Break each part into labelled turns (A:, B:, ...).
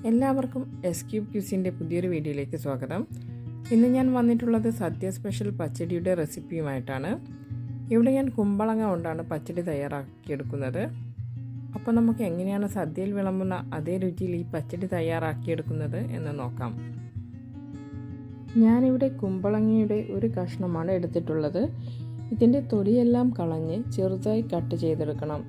A: എല്ലാവർക്കും S cube ക്യൂസിൻ്റെ പുതിയൊരു വീഡിയോയിലേക്ക് സ്വാഗതം. ഇന്ന് ഞാൻ വന്നിട്ടുള്ളത് സദ്യ സ്പെഷ്യൽ പച്ചടിയുടെ റെസിപ്പിയുമായിട്ടാണ്. ഇവിടെ ഞാൻ കുമ്പളങ്ങ കൊണ്ടാണ് പച്ചടി തയ്യാറാക്കിയെടുക്കുന്നത്. അപ്പോൾ നമുക്ക് എങ്ങനെയാണ് സദ്യയിൽ വിളമ്പുന്ന അതേ രുചിയിൽ ഈ പച്ചടി തയ്യാറാക്കിയെടുക്കുന്നത് എന്ന് നോക്കാം. ഞാനിവിടെ കുമ്പളങ്ങയുടെ ഒരു കഷ്ണമാണ് എടുത്തിട്ടുള്ളത്. ഇതിൻ്റെ തൊലിയെല്ലാം കളഞ്ഞ് ചെറുതായി കട്ട് ചെയ്തെടുക്കണം.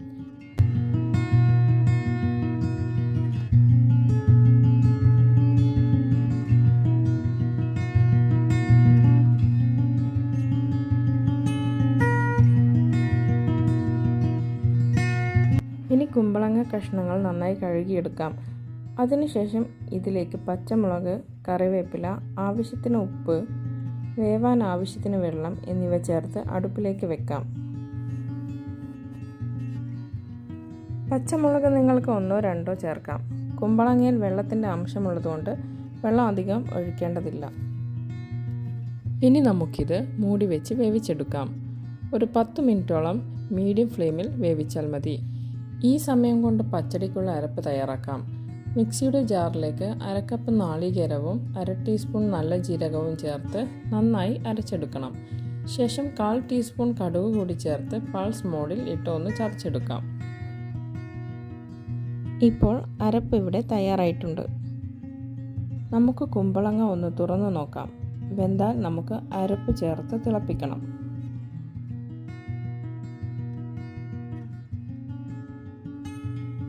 A: ഇനി കുമ്പളങ്ങ കഷ്ണങ്ങൾ നന്നായി കഴുകിയെടുക്കാം. അതിനുശേഷം ഇതിലേക്ക് പച്ചമുളക്, കറിവേപ്പില, ആവശ്യത്തിന് ഉപ്പ്, വേവാൻ ആവശ്യത്തിന് വെള്ളം എന്നിവ ചേർത്ത് അടുപ്പിലേക്ക് വെക്കാം. പച്ചമുളക് നിങ്ങൾക്ക് 1-2 ചേർക്കാം. കുമ്പളങ്ങയിൽ വെള്ളത്തിൻ്റെ അംശമുള്ളതുകൊണ്ട് വെള്ളം അധികം ഒഴിക്കേണ്ടതില്ല. ഇനി നമുക്കിത് മൂടി വെച്ച് വേവിച്ചെടുക്കാം. ഒരു 10 മിനിറ്റോളം മീഡിയം ഫ്ലെയിമിൽ വേവിച്ചാൽ മതി. ഈ സമയം കൊണ്ട് പച്ചടിക്കുള്ള അരപ്പ് തയ്യാറാക്കാം. മിക്സിയുടെ ജാറിലേക്ക് 1/2 കപ്പ് നാളികേരവും 1/2 ടീസ്പൂൺ നല്ല ജീരകവും ചേർത്ത് നന്നായി അരച്ചെടുക്കണം. ശേഷം 1/4 ടീസ്പൂൺ കടുക് കൂടി ചേർത്ത് പൾസ് മോഡിൽ ഇട്ട് ഒന്ന് ചതച്ചെടുക്കാം. ഇപ്പോൾ അരപ്പ് ഇവിടെ തയ്യാറായിട്ടുണ്ട്. നമുക്ക് കുമ്പളങ്ങ ഒന്ന് തുറന്നു നോക്കാം. വെന്താൽ നമുക്ക് അരപ്പ് ചേർത്ത് തിളപ്പിക്കണം.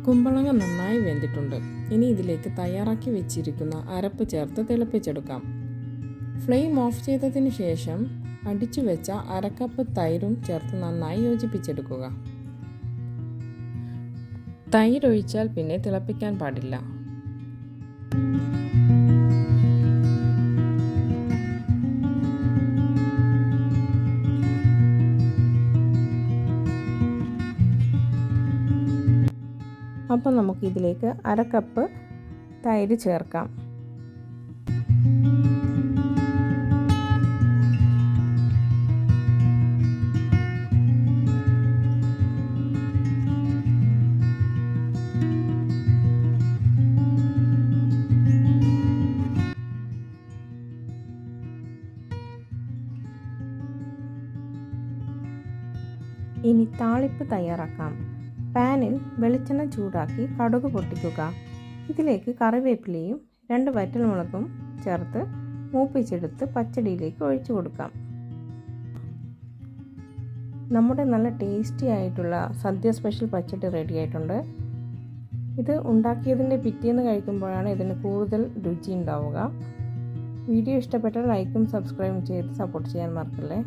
A: കുമ്പളങ്ങ നന്നായി വെന്തിട്ടുണ്ട്. ഇനി ഇതിലേക്ക് തയ്യാറാക്കി വെച്ചിരിക്കുന്ന അരപ്പ് ചേർത്ത് തിളപ്പിച്ചെടുക്കാം. ഫ്ലെയിം ഓഫ് ചെയ്തതിന് ശേഷം അടിച്ചു വെച്ച 1/2 കപ്പ് തൈരും ചേർത്ത് നന്നായി യോജിപ്പിച്ചെടുക്കുക. തൈരൊഴിച്ചാൽ പിന്നെ തിളപ്പിക്കാൻ പാടില്ല. അപ്പോൾ നമുക്ക് ഇതിലേക്ക് 1/2 കപ്പ് തൈര് ചേർക്കാം. ഇനി താളിപ്പ് തയ്യാറാക്കാം. പാനിൽ വെളിച്ചെണ്ണ ചൂടാക്കി കടുക് പൊട്ടിക്കുക. ഇതിലേക്ക് കറിവേപ്പിലയും 2 വറ്റൽമുളകും ചേർത്ത് മൂപ്പിച്ചെടുത്ത് പച്ചടിയിലേക്ക് ഒഴിച്ചു കൊടുക്കാം. നമ്മുടെ നല്ല ടേസ്റ്റി ആയിട്ടുള്ള സദ്യ സ്പെഷ്യൽ പച്ചടി റെഡി ആയിട്ടുണ്ട്. ഇത് ഉണ്ടാക്കിയതിൻ്റെ പിറ്റേന്ന് കഴിക്കുമ്പോഴാണ് ഇതിന് കൂടുതൽ രുചി ഉണ്ടാവുക. വീഡിയോ ഇഷ്ടപ്പെട്ടാൽ ലൈക്കും സബ്സ്ക്രൈബും ചെയ്ത് സപ്പോർട്ട് ചെയ്യാൻ മറക്കല്ലേ.